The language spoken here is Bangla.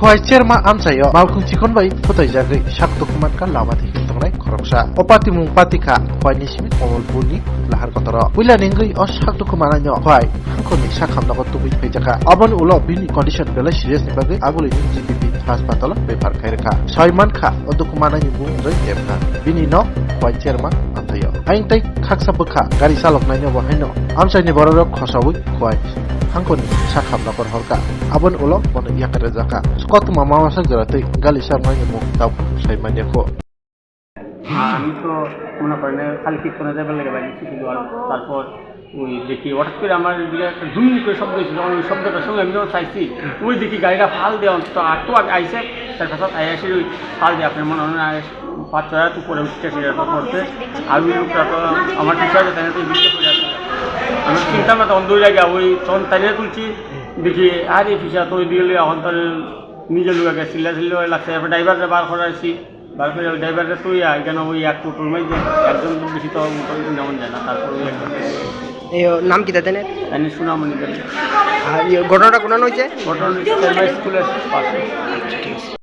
khoi cherma amsayo malkhung chikon bai photai jagei sak dokuman ka lama thik tongnai khoroksa opati mung patika khoi ni simi komolpurni lahar kotoro puila ningui o sak dokuman anyo khoi khoni sakhamna ko tubi phaijaka abon ulo bini condition bela serious ni bagai aguli ni GPP hospital bephar khairka soiman kha o dokuman ani bung roi emna bini no khoi cherma amsayo aing tai khaksa bukha gari salok nai no bo haino amsai ni borok khosawui khoi hangkoni sakhamna kor horka abon ulo bon yakare jaka skot mama masa jarate gali sarma ni muk tab soiman ko আমি তো মনে করেন খালি কীর্তনে যাবে লেগে বাইরে শুধু আর তারপর ওই দেখি হঠাৎ করে আমার দিকে একটা ঝুম করে শব্দ হয়েছিল ওই শব্দটার সঙ্গে আমি যখন চাইছি ওই দেখি গাড়িটা ফাল দেওয়া অন্তত আটটু আগে আইসে তার কাছে আইসে ওই ফাল দিয়ে আপনার মনে হয় 5-6 তো পরে উঠতে সেটা করতে আর ওই লোকটা তো আমার পিছিয়ে আছে তাই তো বিচ্ছে পড়ে আছে আমি চিন্তা না তখন 2 জায়গা ওই তখন তাই তুলছি দেখি আর এই পিছিয়ে তো ওই দিকে এখন তার নিজের লোকাকে চিল্লা লাগছে এবার ড্রাইভারটা বার করাইছি বারবার ড্রাইভারটা তুই কেন ওই এক টোটোর মধ্যে একজন বেশি তো যেমন যায় না তারপর ওই একজন এই নাম কি তাদের এনে সুনামনি আর ঘটনাটা কোন হয়েছে ঘটনা স্কুলের পাশে